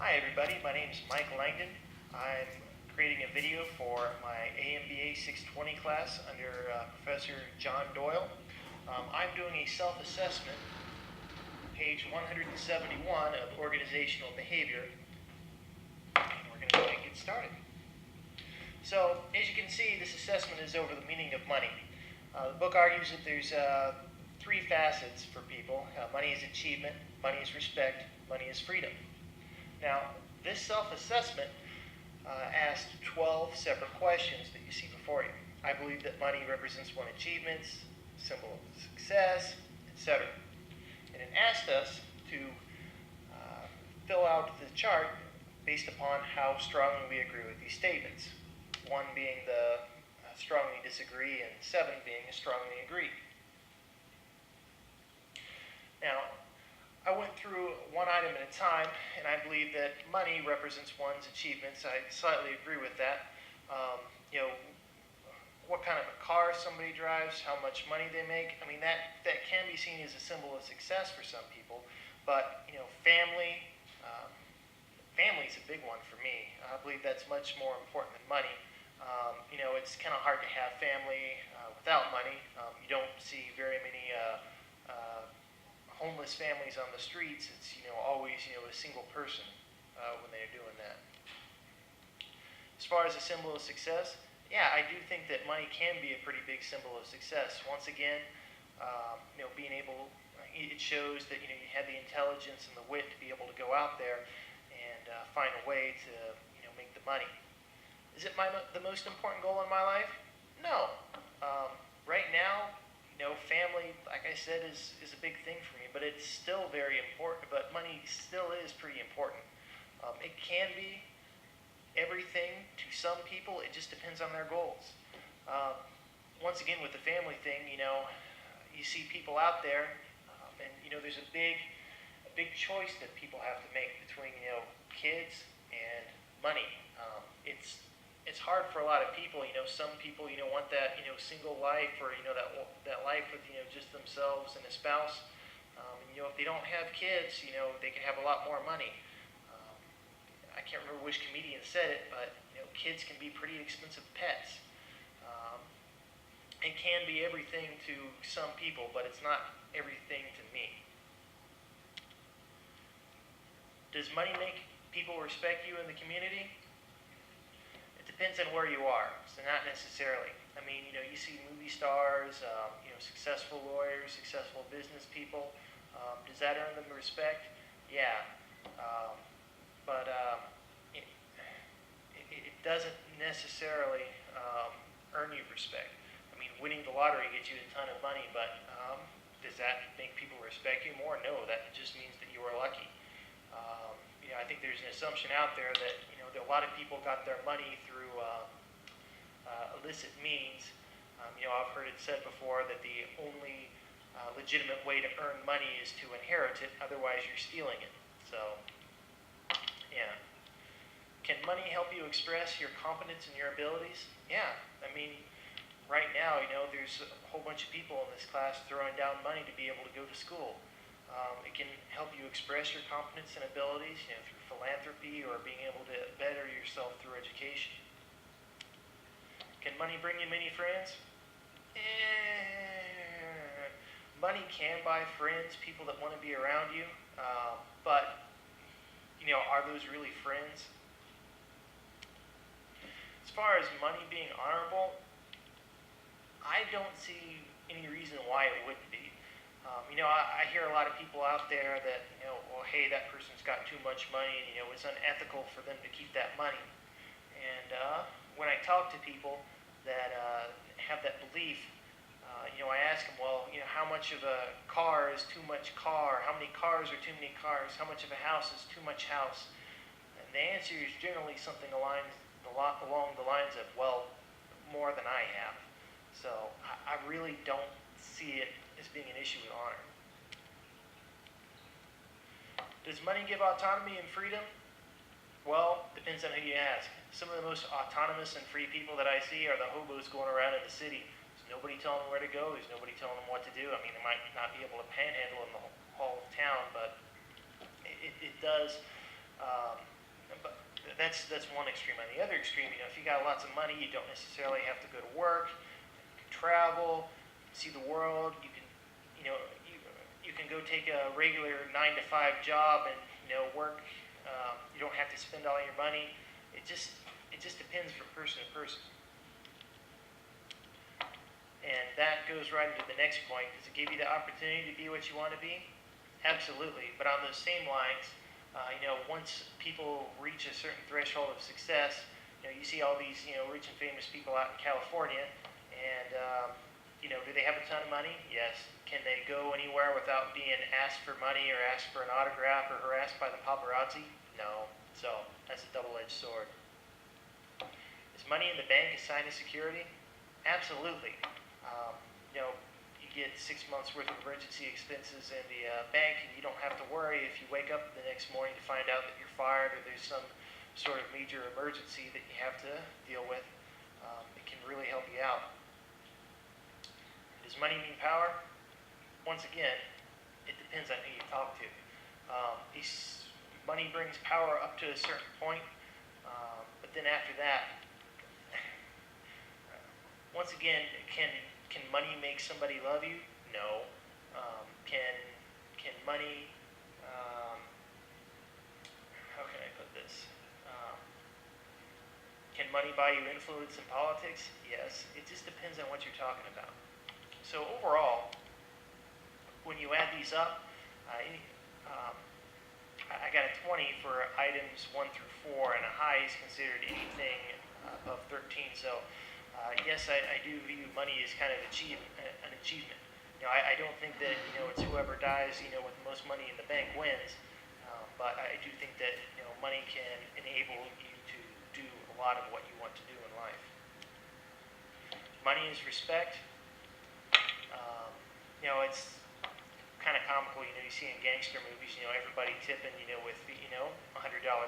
Hi everybody, my name is Mike Langdon. I'm creating a video for my AMBA 620 class under Professor John Doyle. I'm doing a self-assessment, page 171 of organizational behavior, and we're going to go ahead and get started. So, as you can see, this assessment is over the meaning of money. The book argues that there's three facets for people. Money is achievement, money is respect, money is freedom. Now, this self-assessment asked 12 separate questions that you see before you. I believe that money represents one's achievements, symbol of success, etc. And it asked us to fill out the chart based upon how strongly we agree with these statements. 1 being the strongly disagree, and 7 being strongly agree. Now, I went through one item at a time, and I believe that money represents one's achievements. I slightly agree with that. What kind of a car somebody drives, how much money they make. I mean, that can be seen as a symbol of success for some people. But, family, family's a big one for me. I believe that's much more important than money. It's kind of hard to have family without money. You don't see very many homeless families on the streets. It's always a single person when they're doing that. As far as a symbol of success, yeah, I do think that money can be a pretty big symbol of success. Once again, being able, it shows that you have the intelligence and the wit to be able to go out there and find a way to make the money. Is it the most important goal in my life? No. Right now, family, like I said, is a big thing for me, but it's still very important. But money still is pretty important. It can be everything to some people. It just depends on their goals. Once again, with the family thing, you see people out there, and there's a big choice that people have to make between kids and money. It's hard for a lot of people. Some people want that single life, or that life with just themselves and a spouse. If they don't have kids, they can have a lot more money. I can't remember which comedian said it, but kids can be pretty expensive pets. It can be everything to some people, but it's not everything to me. Does money make people respect you in the community? Depends on where you are, so not necessarily. I mean, you see movie stars, successful lawyers, successful business people. Does that earn them respect? Yeah, but it doesn't necessarily earn you respect. I mean, winning the lottery gets you a ton of money, but does that make people respect you more? No, that just means that you are lucky. I think there's an assumption out there that that a lot of people got their money through illicit means. I've heard it said before that the only legitimate way to earn money is to inherit it, otherwise you're stealing it. So, yeah. Can money help you express your competence and your abilities? Yeah. I mean, right now, there's a whole bunch of people in this class throwing down money to be able to go to school. It can help you express your competence and abilities, through philanthropy or being able to better yourself through education. Can money bring you many friends? Money can buy friends, people that want to be around you, but are those really friends? As far as money being honorable, I don't see any reason why it wouldn't be. I hear a lot of people out there that, well, hey, that person's got too much money, and, it's unethical for them to keep that money. And when I talk to people that have that belief, I ask them, well, how much of a car is too much car? How many cars are too many cars? How much of a house is too much house? And the answer is generally something along the lines of, well, more than I have. So I really don't see it as being an issue with honor. Does money give autonomy and freedom? Well, depends on who you ask. Some of the most autonomous and free people that I see are the hobos going around in the city. There's nobody telling them where to go. There's nobody telling them what to do. I mean, they might not be able to panhandle in the whole town, but it does that's one extreme. On the other extreme, if you got lots of money, you don't necessarily have to go to work. You can travel, see the world. You know, you can go take a regular 9 to 5 job and work. You don't have to spend all your money. It just depends from person to person. And that goes right into the next point. Does it give you the opportunity to be what you want to be? Absolutely. But on those same lines, once people reach a certain threshold of success, you see all these, rich and famous people out in California, and, do they have a ton of money? Yes. Can they go anywhere without being asked for money or asked for an autograph or harassed by the paparazzi? No. So that's a double-edged sword. Is money in the bank a sign of security? Absolutely. You get 6 months worth of emergency expenses in the bank, and you don't have to worry if you wake up the next morning to find out that you're fired or there's some sort of major emergency that you have to deal with. It can really help you out. Does money mean power? Once again, it depends on who you talk to. Money brings power up to a certain point, but then after that, once again, can money make somebody love you? No. Can money? How can I put this? Can money buy you influence in politics? Yes. It just depends on what you're talking about. So overall, when you add these up, I got a 20 for items 1 through 4, and a high is considered anything above 13. So yes, I do view money as kind of an achievement. I don't think that it's whoever dies with the most money in the bank wins, but I do think that money can enable you to do a lot of what you want to do in life. Money is respect. It's kind of comical. You see in gangster movies, everybody tipping with $100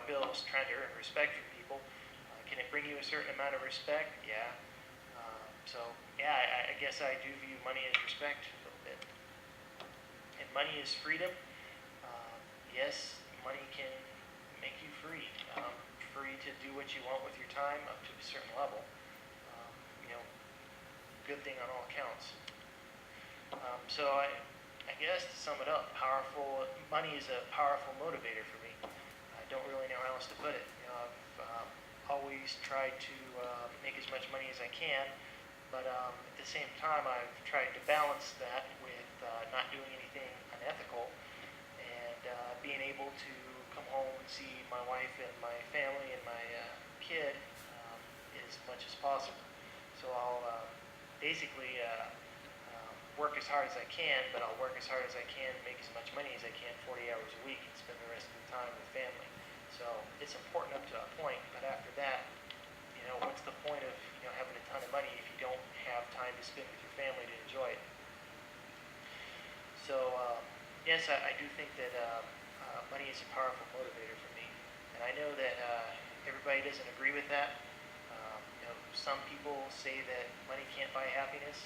bills, trying to earn respect from people. Can it bring you a certain amount of respect? Yeah. I guess I do view money as respect a little bit. And money is freedom. Yes, money can make you free. Free to do what you want with your time up to a certain level. Good thing on all accounts. I guess to sum it up, money is a powerful motivator for me. I don't really know how else to put it. I've always tried to make as much money as I can, but at the same time, I've tried to balance that with not doing anything unethical and being able to come home and see my wife and my family and my kid as much as possible. So I'll basically work as hard as I can, but I'll work as hard as I can, make as much money as I can, 40 hours a week, and spend the rest of the time with family. So it's important up to a point, but after that, what's the point of having a ton of money if you don't have time to spend with your family to enjoy it? So yes, I do think that money is a powerful motivator for me, and I know that everybody doesn't agree with that. Some people say that money can't buy happiness.